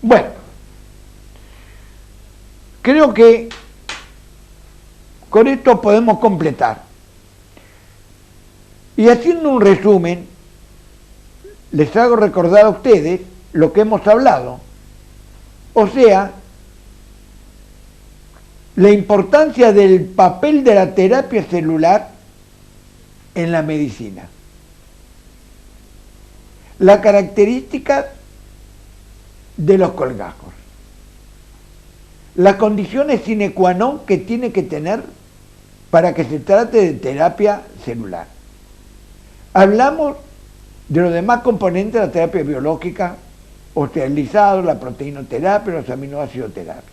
Bueno, creo que con esto podemos completar. Y haciendo un resumen, les hago recordar a ustedes lo que hemos hablado. O sea, la importancia del papel de la terapia celular en la medicina. La característica de los colgajos. Las condiciones sine qua non que tiene que tener para que se trate de terapia celular. Hablamos de los demás componentes de la terapia biológica, hospitalizado, la proteinoterapia, los aminoácidos terapia.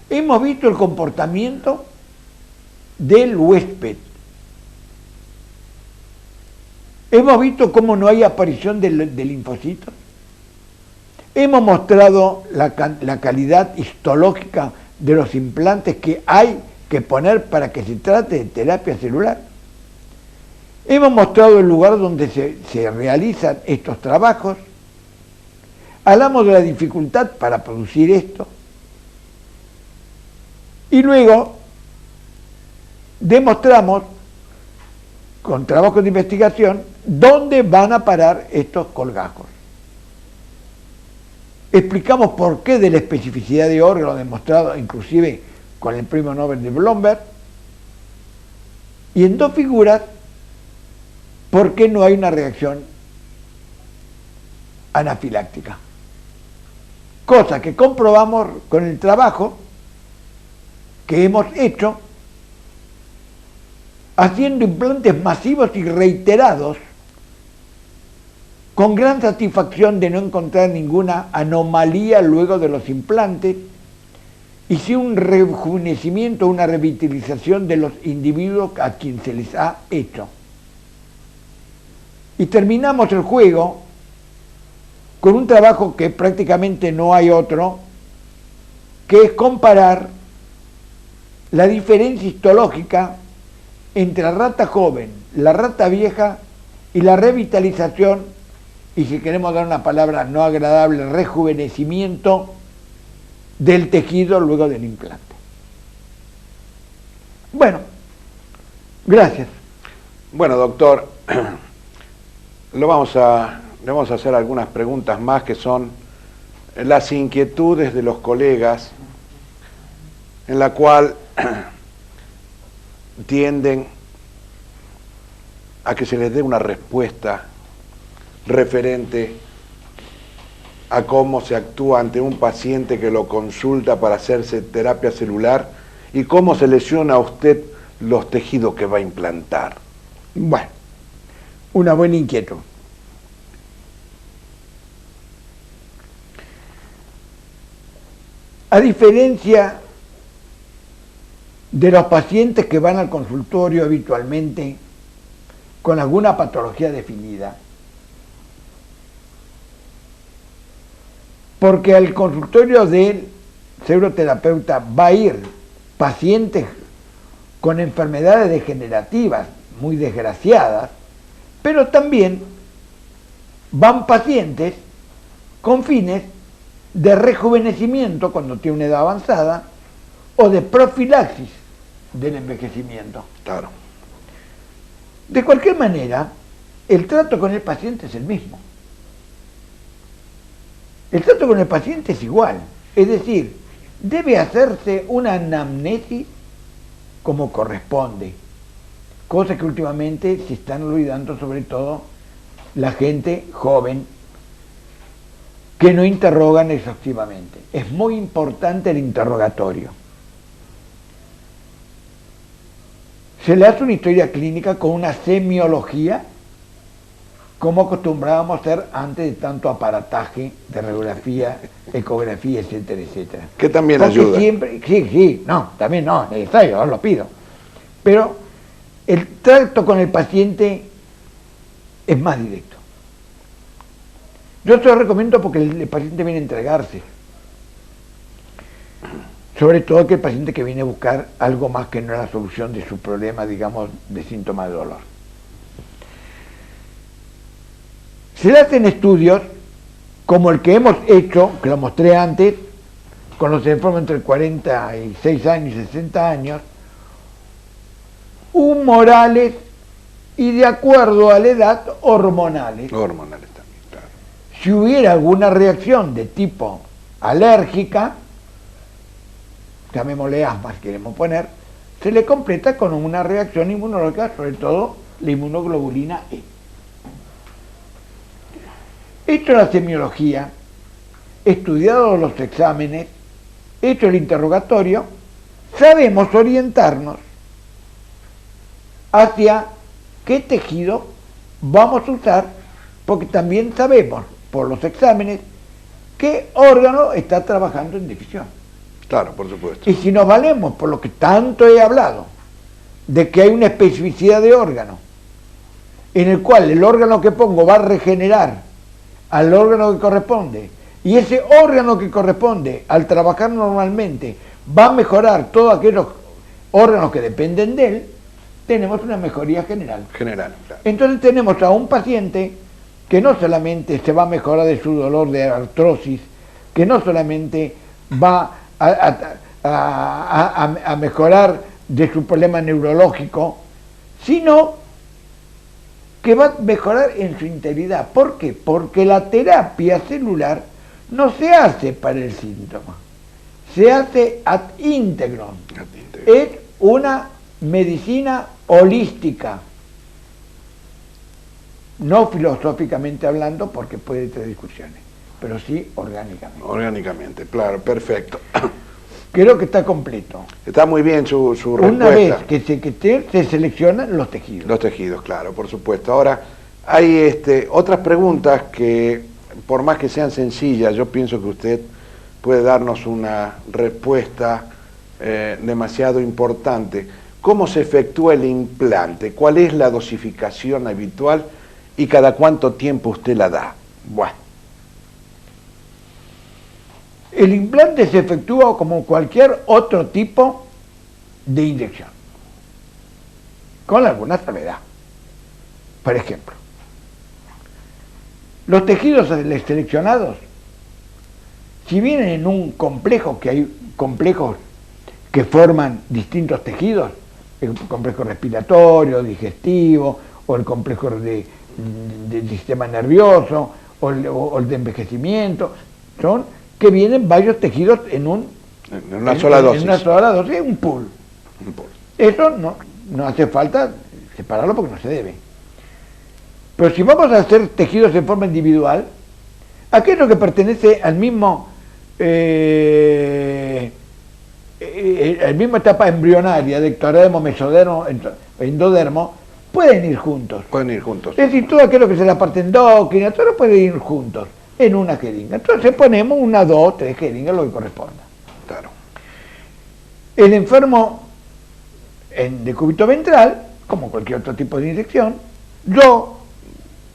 Hemos visto el comportamiento del huésped. Hemos visto cómo no hay aparición de linfocitos. Hemos mostrado la calidad histológica de los implantes que hay que poner para que se trate de terapia celular. Hemos mostrado el lugar donde se realizan estos trabajos. Hablamos de la dificultad para producir esto. Y luego demostramos, con trabajos de investigación, dónde van a parar estos colgajos. Explicamos por qué de la especificidad de órgano, demostrado inclusive con el premio Nobel de Blomberg. Y en dos figuras, por qué no hay una reacción anafiláctica. Cosa que comprobamos con el trabajo que hemos hecho haciendo implantes masivos y reiterados con gran satisfacción de no encontrar ninguna anomalía luego de los implantes y sí un rejuvenecimiento, una revitalización de los individuos a quien se les ha hecho. Y terminamos el juego con un trabajo que prácticamente no hay otro, que es comparar la diferencia histológica entre la rata joven, la rata vieja y la revitalización, y si queremos dar una palabra no agradable, rejuvenecimiento del tejido luego del implante. Bueno, gracias. Bueno, doctor, le vamos a hacer algunas preguntas más que son las inquietudes de los colegas, en la cual tienden a que se les dé una respuesta referente a cómo se actúa ante un paciente que lo consulta para hacerse terapia celular y cómo se lesiona a usted los tejidos que va a implantar. Bueno, una buena inquietud. A diferencia de los pacientes que van al consultorio habitualmente con alguna patología definida, porque al consultorio del neuroterapeuta va a ir pacientes con enfermedades degenerativas muy desgraciadas, pero también van pacientes con fines de rejuvenecimiento cuando tiene una edad avanzada o de profilaxis del envejecimiento. Claro. De cualquier manera, el trato con el paciente es el mismo. El trato con el paciente es igual, es decir, debe hacerse una anamnesis como corresponde, cosa que últimamente se están olvidando, sobre todo la gente joven, que no interrogan exhaustivamente. Es muy importante el interrogatorio. Se le hace una historia clínica con una semiología, como acostumbrábamos a hacer antes de tanto aparataje de radiografía, ecografía, etcétera, etcétera. Que también porque ayuda. Siempre, sí, no, también no, es necesario, os lo pido. Pero el trato con el paciente es más directo. Yo te lo recomiendo porque el paciente viene a entregarse. Sobre todo que el paciente que viene a buscar algo más que no la solución de su problema, digamos, de síntomas de dolor. Se le hacen estudios como el que hemos hecho, que lo mostré antes, con los enfermos entre 46 años y 60 años, humorales y de acuerdo a la edad, hormonales. Hormonales también, claro. Si hubiera alguna reacción de tipo alérgica, llamémosle asma, si queremos poner, se le completa con una reacción inmunológica, sobre todo la inmunoglobulina E. Hecho la semiología, estudiados los exámenes, hecho el interrogatorio, sabemos orientarnos hacia qué tejido vamos a usar, porque también sabemos por los exámenes qué órgano está trabajando en deficiencia. Claro, por supuesto. Y si nos valemos por lo que tanto he hablado, de que hay una especificidad de órgano, en el cual el órgano que pongo va a regenerar al órgano que corresponde, y ese órgano que corresponde al trabajar normalmente va a mejorar todos aquellos órganos que dependen de él, tenemos una mejoría general. General, claro. Entonces tenemos a un paciente que no solamente se va a mejorar de su dolor de artrosis, que no solamente va a mejorar de su problema neurológico, sino que va a mejorar en su integridad. ¿Por qué? Porque la terapia celular no se hace para el síntoma, se hace ad integrum. Es una medicina holística, no filosóficamente hablando, porque puede tener discusiones, pero sí orgánicamente. Orgánicamente, claro, perfecto. Creo que está completo. Está muy bien su respuesta. Una vez que se seleccionan los tejidos. Los tejidos, claro, por supuesto. Ahora, hay otras preguntas que, por más que sean sencillas, yo pienso que usted puede darnos una respuesta demasiado importante. ¿Cómo se efectúa el implante? ¿Cuál es la dosificación habitual y cada cuánto tiempo usted la da? Bueno. El implante se efectúa como cualquier otro tipo de inyección, con alguna salvedad. Por ejemplo, los tejidos seleccionados, si vienen en un complejo, que hay complejos que forman distintos tejidos, el complejo respiratorio, digestivo, o el complejo del sistema nervioso, o el de envejecimiento, son que vienen varios tejidos en una sola dosis. En una sola dosis, un pool. Eso no hace falta separarlo porque no se debe. Pero si vamos a hacer tejidos en forma individual, aquello que pertenece al mismo etapa embrionaria de ectodermo, mesodermo, endodermo, pueden ir juntos. Pueden ir juntos. Es decir, todo aquello que es la parte endócrina, todo puede ir juntos en una jeringa. Entonces ponemos 1, 2, 3 jeringas, lo que corresponda. Claro. El enfermo en decúbito ventral, como cualquier otro tipo de inyección, yo,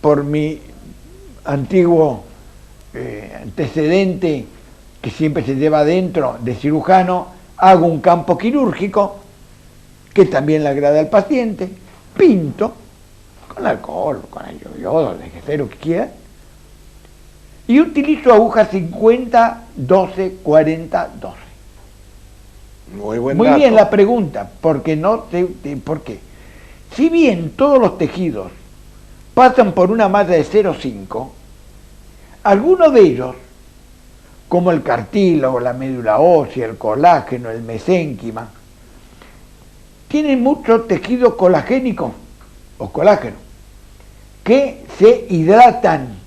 por mi antiguo antecedente que siempre se lleva adentro de cirujano, hago un campo quirúrgico que también le agrada al paciente, pinto con alcohol, con yodo, de lo que quiera, y utilizo agujas 50, 12, 40, 12. Muy bien la pregunta, porque ¿por qué? Si bien todos los tejidos pasan por una malla de 0,5, algunos de ellos, como el cartílago, la médula ósea, el colágeno, el mesénquima, tienen mucho tejido colagénico o colágeno, que se hidratan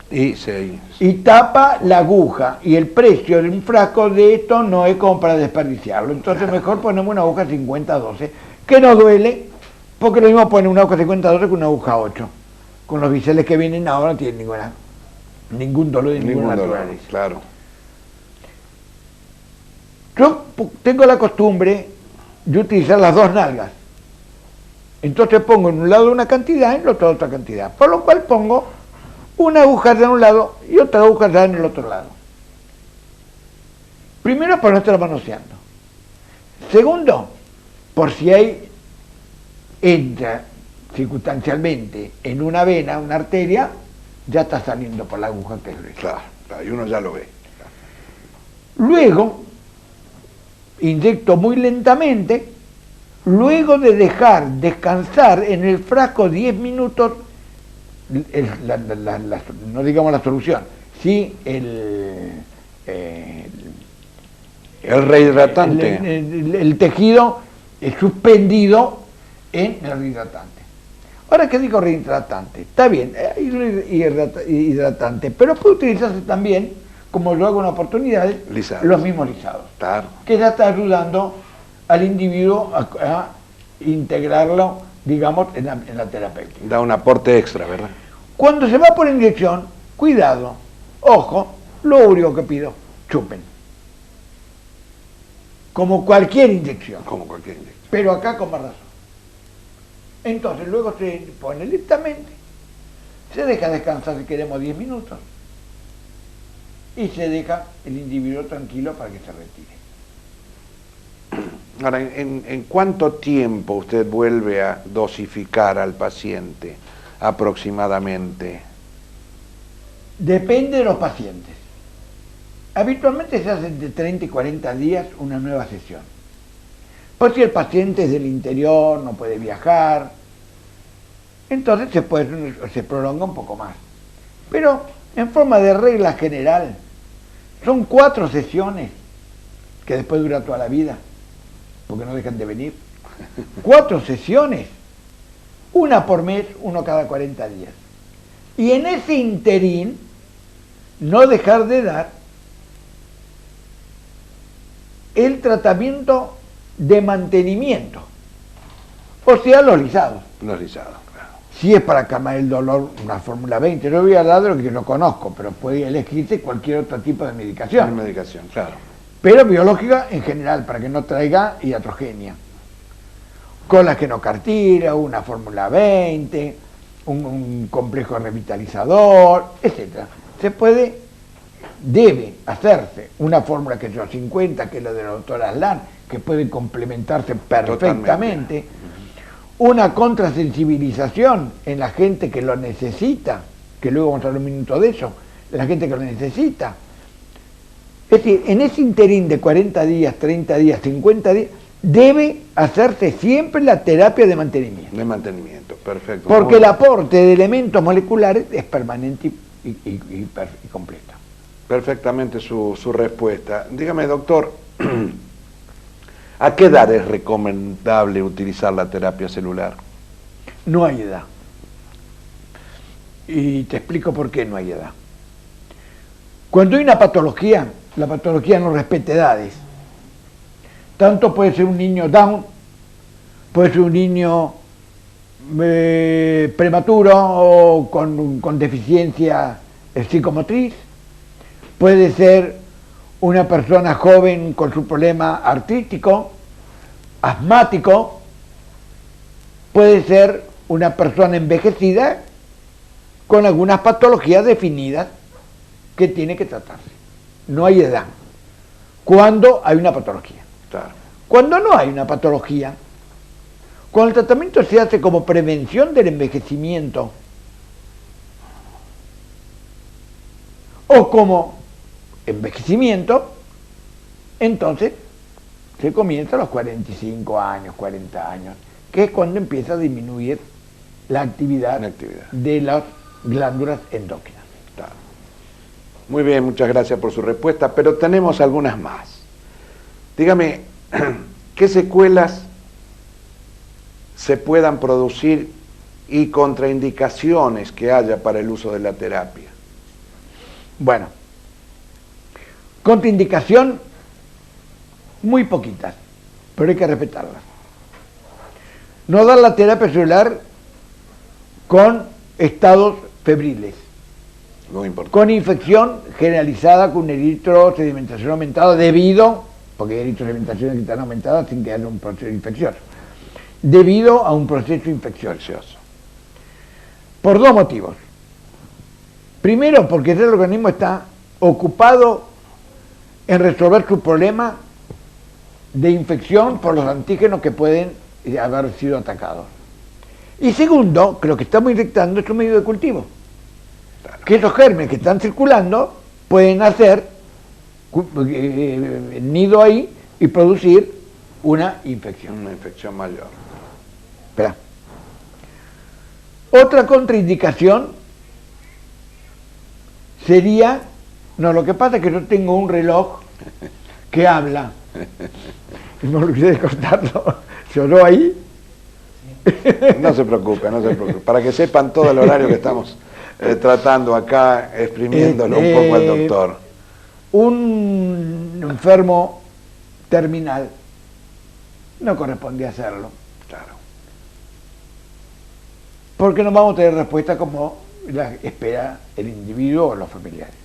y tapa la aguja, y el precio de un frasco de esto no es como para desperdiciarlo. Entonces mejor ponemos una aguja 50-12, que no duele, porque lo mismo pone una aguja 50-12 que una aguja 8. Con los biseles que vienen ahora no tienen ningún dolor de ninguna naturaleza. Claro. Yo tengo la costumbre de utilizar las dos nalgas. Entonces pongo en un lado una cantidad y en el otro otra cantidad. Por lo cual pongo una aguja de un lado y otra aguja en el otro lado. Primero, por no estar manoseando. Segundo, por si entra circunstancialmente en una vena, una arteria, ya está saliendo por la aguja que es gruesa. Claro, claro, y uno ya lo ve. Luego, inyecto muy lentamente, luego de dejar descansar en el frasco 10 minutos, no digamos la solución, sí el rehidratante. El tejido suspendido en el rehidratante. Ahora que digo rehidratante, está bien, hidratante, pero puede utilizarse también, como yo hago en oportunidades, los mismos lisados. Claro. Que ya está ayudando al individuo a integrarlo, digamos, en la terapéutica. Da un aporte extra, ¿verdad? Cuando se va por inyección, cuidado, ojo, lo único que pido, chupen. Como cualquier inyección. Como cualquier inyección. Pero acá con más razón. Entonces luego se pone lentamente, se deja descansar si queremos 10 minutos y se deja el individuo tranquilo para que se retire. Ahora, ¿en cuánto tiempo usted vuelve a dosificar al paciente aproximadamente? Depende de los pacientes. Habitualmente se hace de 30 y 40 días una nueva sesión. Por si el paciente es del interior, no puede viajar, entonces se prolonga un poco más. Pero en forma de regla general, son 4 sesiones, que después dura toda la vida, porque no dejan de venir. 4 sesiones, una por mes, uno cada 40 días. Y en ese interín, no dejar de dar el tratamiento de mantenimiento, o sea, los lisados. Los lisados, claro. Si es para calmar el dolor, una fórmula 20, yo voy a hablar de lo que no conozco, pero puede elegirse cualquier otro tipo de medicación. De medicación, claro. Pero biológica en general, para que no traiga iatrogenia. Colágeno-cartílago, una fórmula 20, un complejo revitalizador, etc. Debe hacerse una fórmula que son 50, que es la de la doctora Aslan, que puede complementarse perfectamente. Totalmente. Una contrasensibilización en la gente que lo necesita, que luego vamos a hablar un minuto de eso, la gente que lo necesita. Es decir, en ese interín de 40 días, 30 días, 50 días, debe hacerse siempre la terapia de mantenimiento. De mantenimiento, perfecto. Porque el aporte de elementos moleculares es permanente y completo. Perfectamente su respuesta. Dígame, doctor, ¿a qué edad es recomendable utilizar la terapia celular? No hay edad. Y te explico por qué no hay edad. Cuando hay una patología, la patología no respeta edades. Tanto puede ser un niño Down, puede ser un niño prematuro o con deficiencia psicomotriz, puede ser una persona joven con su problema artrítico, asmático, puede ser una persona envejecida con algunas patologías definidas que tiene que tratarse. No hay edad. Cuando hay una patología. Claro. Cuando no hay una patología, cuando el tratamiento se hace como prevención del envejecimiento o como envejecimiento, entonces se comienza a los 45 años, 40 años, que es cuando empieza a disminuir la actividad de las glándulas endócrinas. Claro. Muy bien, muchas gracias por su respuesta, pero tenemos algunas más. Dígame, ¿qué secuelas se puedan producir y contraindicaciones que haya para el uso de la terapia? Bueno, contraindicación, muy poquitas, pero hay que respetarlas. No dar la terapia celular con estados febriles, Muy importante. con infección generalizada, con eritrosedimentación aumentada porque hay eritrosedimentaciones que están aumentadas sin que haya un proceso infeccioso, debido a un proceso infeccioso. Por 2 motivos. Primero, porque el organismo está ocupado en resolver su problema de infección por los antígenos que pueden haber sido atacados. Y segundo, que lo que estamos inyectando es un medio de cultivo. Claro. Que esos gérmenes que están circulando pueden hacer nido ahí y producir una infección. Una infección mayor. Espera. Otra contraindicación sería, no, lo que pasa es que yo tengo un reloj que habla. Y me olvidé de cortarlo. ¿Se oyó ahí? No se preocupe, no se preocupe. Para que sepan todo el horario que estamos tratando acá, exprimiéndolo un poco al doctor. Un enfermo terminal no correspondía hacerlo. Claro. Porque no vamos a tener respuesta como la espera el individuo o los familiares.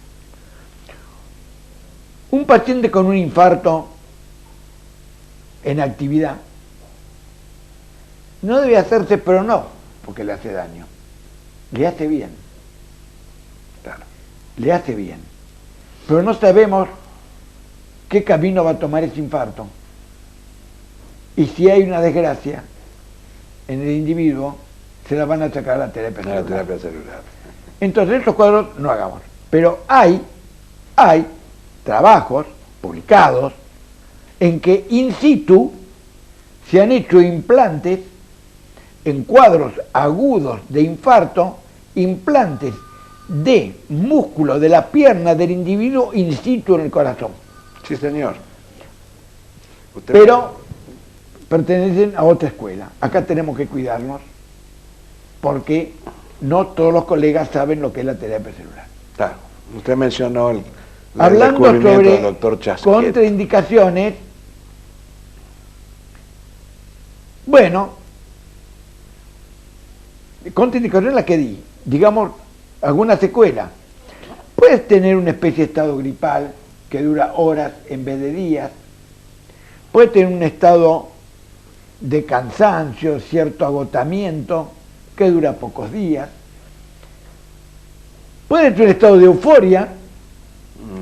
Un paciente con un infarto en actividad no debe hacerse, pero no porque le hace daño, le hace bien. Claro. Le hace bien. Pero no sabemos qué camino va a tomar ese infarto. Y si hay una desgracia en el individuo, se la van a achacar a la terapia celular. La terapia celular. Entonces, esos cuadros no hagamos. Pero hay trabajos publicados en que in situ se han hecho implantes en cuadros agudos de infarto, implantes de músculo de la pierna del individuo in situ en el corazón. Sí, señor. Pero pertenecen a otra escuela. Acá tenemos que cuidarnos porque no todos los colegas saben lo que es la terapia celular. Claro. Usted mencionó el Hablando descubrimiento sobre del doctor Chasquet. contraindicaciones, bueno, contraindicaciones las que di, digamos, alguna secuela. Puedes tener una especie de estado gripal que dura horas en vez de días. Puedes tener un estado de cansancio, cierto agotamiento que dura pocos días. Puede tener un estado de euforia.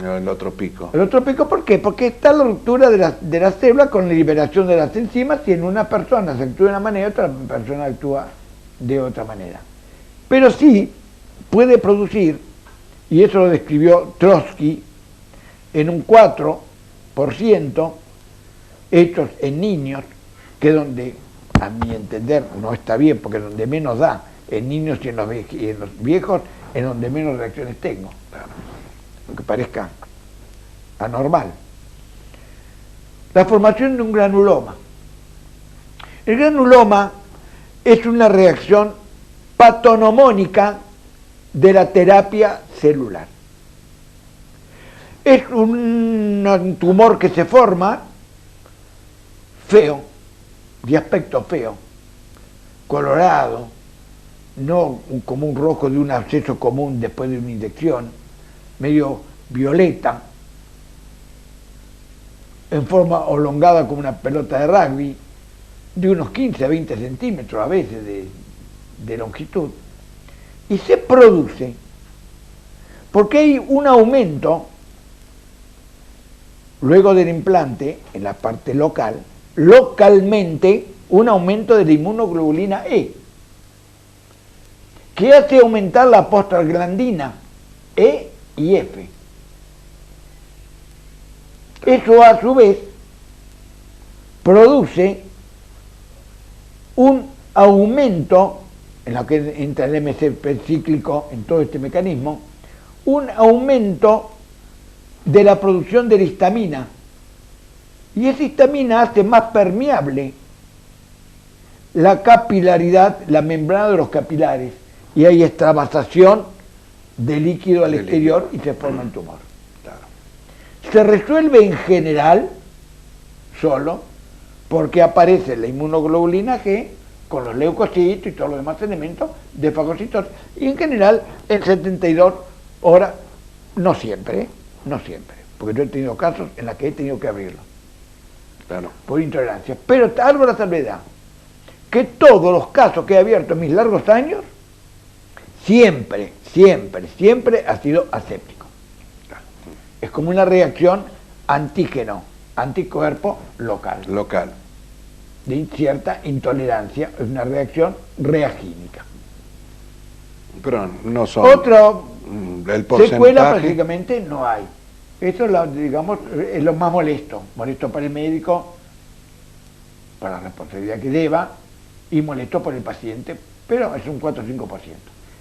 El otro pico. El otro pico, ¿por qué? Porque está la ruptura de la célula con la liberación de las enzimas y en una persona se actúa de una manera y otra persona actúa de otra manera. Pero sí puede producir, y eso lo describió Trotsky, en un 4% hechos en niños, que donde, a mi entender, no está bien, porque donde menos da, en niños y en los viejos, es donde menos reacciones tengo. Claro. Aunque parezca anormal. La formación de un granuloma. El granuloma es una reacción patonomónica de la terapia celular. Es un tumor que se forma feo, de aspecto feo, colorado, no como un rojo de un absceso común después de una inyección, medio violeta, en forma elongada como una pelota de rugby, de unos 15 a 20 centímetros a veces de longitud, y se produce porque hay un aumento, luego del implante, en la parte local, localmente, un aumento de la inmunoglobulina E, que hace aumentar la prostaglandina E y F. Eso a su vez produce un aumento, en lo que entra el MCP cíclico en todo este mecanismo, un aumento de la producción de la histamina. Y esa histamina hace más permeable la capilaridad, la membrana de los capilares, y hay extravasación de líquido al exterior y se forma el tumor. Claro. Se resuelve en general solo porque aparece la inmunoglobulina G con los leucocitos y todos los demás elementos de fagocitosis, y en general en 72 horas, no siempre, porque yo he tenido casos en los que he tenido que abrirlo. Claro. Por Intolerancia. Pero algo la salvedad, que todos los casos que he abierto en mis largos años, siempre ha sido aséptico. Claro. Es como una reacción antígeno, anticuerpo local. De cierta intolerancia, es una reacción reagínica. Pero no son... Otro el porcentaje... secuela prácticamente no hay. Esto es, digamos, es lo más molesto para el médico, para la responsabilidad que deba, y molesto por el paciente, pero es un 4 o 5%.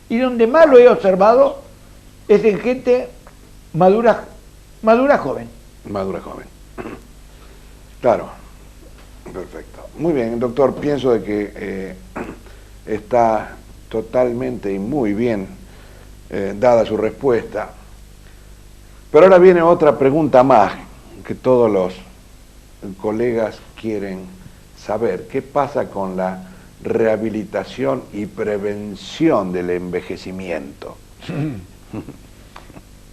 Y donde más lo he observado es en gente madura joven. Madura joven. Claro, perfecto. Muy bien, doctor, pienso de que está totalmente y muy bien dada su respuesta. Pero ahora viene otra pregunta más que todos los colegas quieren saber. ¿Qué pasa con la rehabilitación y prevención del envejecimiento?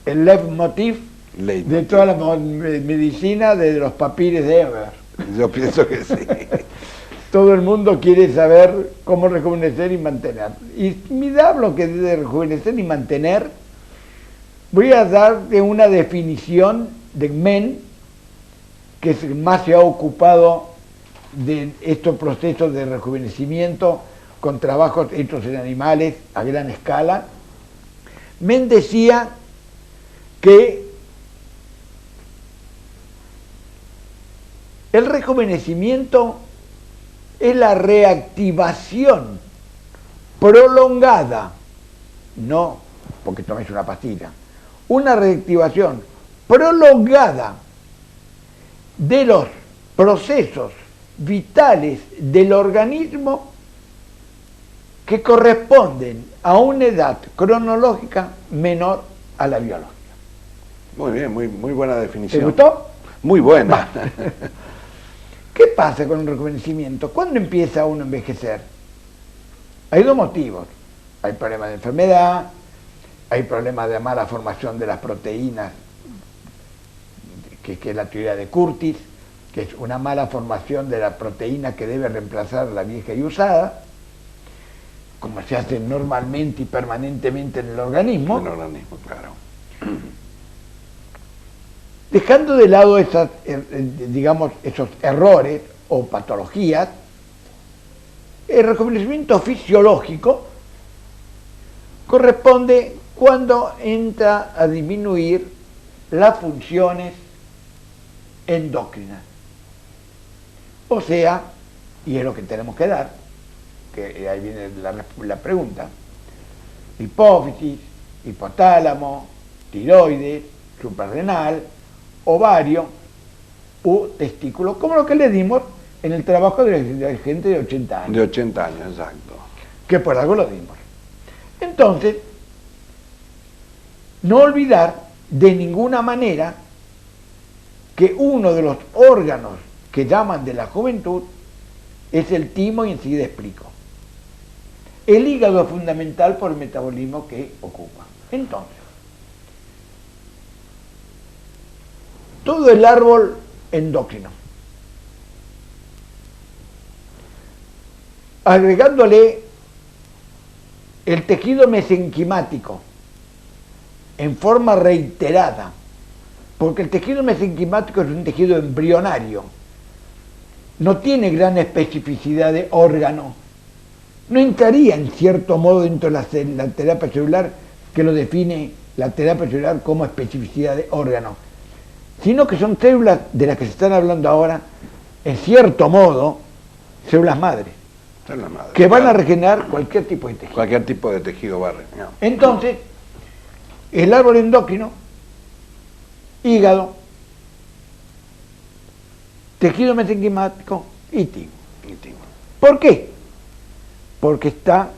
El leitmotiv de toda la medicina, de los papires de Eber. Yo pienso que sí. Todo el mundo quiere saber cómo rejuvenecer y mantener. Y me hablo que de rejuvenecer y mantener, voy a darte una definición de Men, que más se ha ocupado de estos procesos de rejuvenecimiento con trabajos hechos en animales a gran escala. Men decía que el rejuvenecimiento es la reactivación prolongada, no porque tomes una pastilla, una reactivación prolongada de los procesos vitales del organismo que corresponden a una edad cronológica menor a la biológica. Muy bien, muy buena definición. ¿Te gustó? Muy buena. ¿Qué pasa con el rejuvenecimiento? ¿Cuándo empieza uno a envejecer? Hay dos motivos. Hay problemas de enfermedad, hay problemas de mala formación de las proteínas, que es la teoría de Curtis, que es una mala formación de la proteína que debe reemplazar la vieja y usada, como se hace normalmente y permanentemente en el organismo. En el organismo, claro. Dejando de lado esas, digamos, esos errores o patologías, el rejuvenecimiento fisiológico corresponde cuando entra a disminuir las funciones endócrinas. O sea, y es lo que tenemos que dar, que ahí viene la pregunta, hipófisis, hipotálamo, tiroides, suprarrenal, ovario u testículo, como lo que le dimos en el trabajo de la gente de 80 años. De 80 años, exacto. Que por algo lo dimos. Entonces, no olvidar de ninguna manera que uno de los órganos que llaman de la juventud es el timo, y enseguida explico. El hígado es fundamental por el metabolismo que ocupa. Entonces, todo el árbol endocrino, agregándole el tejido mesenquimático en forma reiterada, porque el tejido mesenquimático es un tejido embrionario, no tiene gran especificidad de órgano, no entraría en cierto modo dentro de la terapia celular, que lo define la terapia celular como especificidad de órgano, sino que son células de las que se están hablando ahora, en cierto modo, células madres, que van a regenerar cualquier tipo de tejido. Cualquier tipo de tejido va a regenerar. Entonces, el árbol endocrino, hígado, tejido mesenquimático y timo. ¿Por qué? Porque está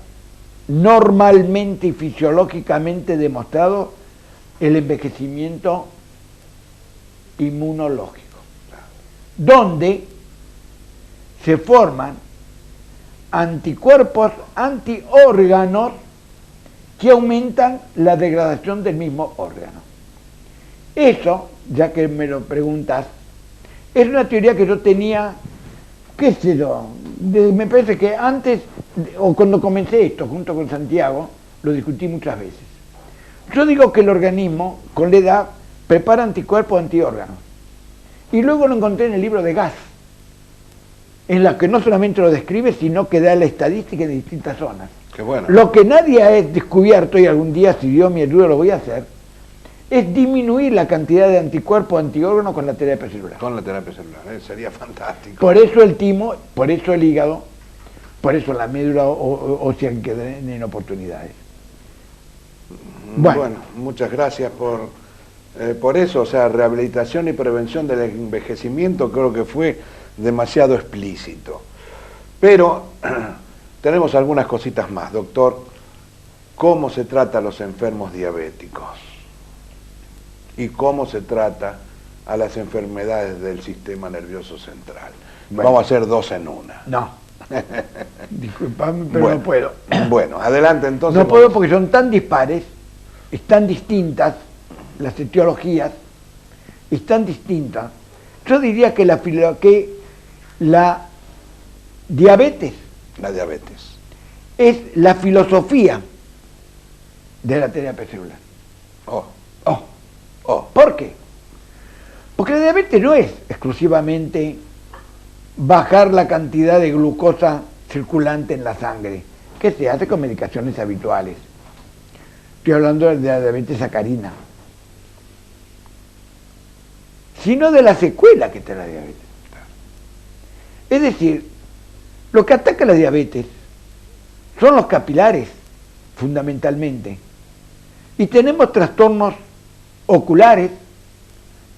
normalmente y fisiológicamente demostrado el envejecimiento inmunológico, donde se forman anticuerpos antiórganos que aumentan la degradación del mismo órgano. Eso, ya que me lo preguntas, es una teoría que yo tenía, qué sé yo, me parece que antes, o cuando comencé esto junto con Santiago, lo discutí muchas veces. Yo digo que el organismo, con la edad, prepara anticuerpos antiórganos. Y luego lo encontré en el libro de Gass, en la que no solamente lo describe, sino que da la estadística de distintas zonas. Qué bueno. Lo que nadie ha descubierto, y algún día, si Dios me ayuda, lo voy a hacer, es disminuir la cantidad de anticuerpos antiórganos con la terapia celular. Con la terapia celular, sería fantástico. Por eso el timo, por eso el hígado, por eso la médula ósea que tienen oportunidades. Bueno, muchas gracias por eso, o sea, rehabilitación y prevención del envejecimiento creo que fue demasiado explícito. Pero tenemos algunas cositas más, doctor. ¿Cómo se trata a los enfermos diabéticos? ¿Y cómo se trata a las enfermedades del sistema nervioso central? Bueno. Vamos a hacer dos en una. No. Disculpame, pero Bueno, no puedo. Bueno, adelante entonces. No puedo porque son tan dispares, están distintas las etiologías, están distintas. Yo diría que la diabetes La diabetes. es la filosofía de la terapia celular. ¿Por qué? Porque la diabetes no es exclusivamente bajar la cantidad de glucosa circulante en la sangre, que se hace con medicaciones habituales. Estoy hablando de la diabetes sacarina, sino de la secuela que trae la diabetes. Es decir, lo que ataca la diabetes son los capilares, fundamentalmente. Y tenemos trastornos oculares,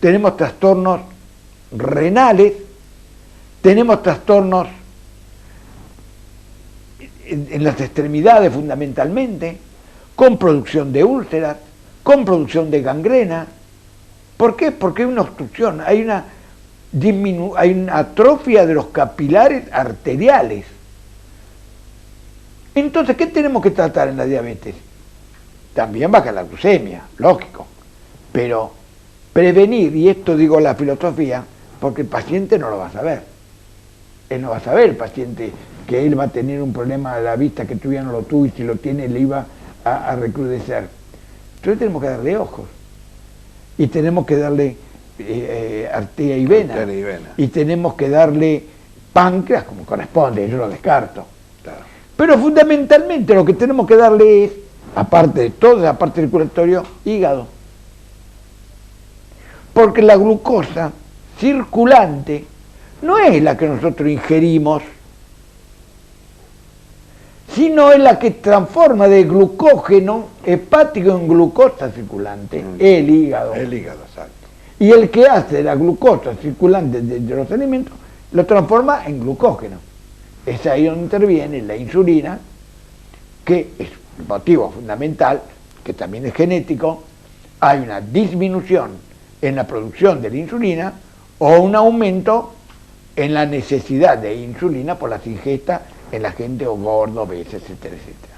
tenemos trastornos renales, tenemos trastornos en las extremidades fundamentalmente, con producción de úlceras, con producción de gangrena. ¿Por qué? Porque hay una obstrucción, hay una atrofia de los capilares arteriales. Entonces, ¿qué tenemos que tratar en la diabetes? También baja la glucemia, lógico, pero prevenir, y esto digo la filosofía, porque el paciente no lo va a saber. Él no va a saber, el paciente, que él va a tener un problema de la vista que tú ya no lo tuvo, y si lo tiene le iba a recrudecer. Entonces tenemos que darle ojos, y tenemos que darle arteria y vena, y tenemos que darle páncreas como corresponde, yo lo descarto. Claro. Pero fundamentalmente lo que tenemos que darle es, aparte de toda la parte circulatoria, hígado. Porque la glucosa circulante no es la que nosotros ingerimos, sino es la que transforma de glucógeno hepático en glucosa circulante, el hígado. El hígado, exacto. Y el que hace la glucosa circulante de los alimentos, lo transforma en glucógeno. Es ahí donde interviene la insulina, que es un motivo fundamental, que también es genético. Hay una disminución en la producción de la insulina o un aumento en la necesidad de insulina por las ingestas en la gente gorda, obesa, etcétera, etcétera.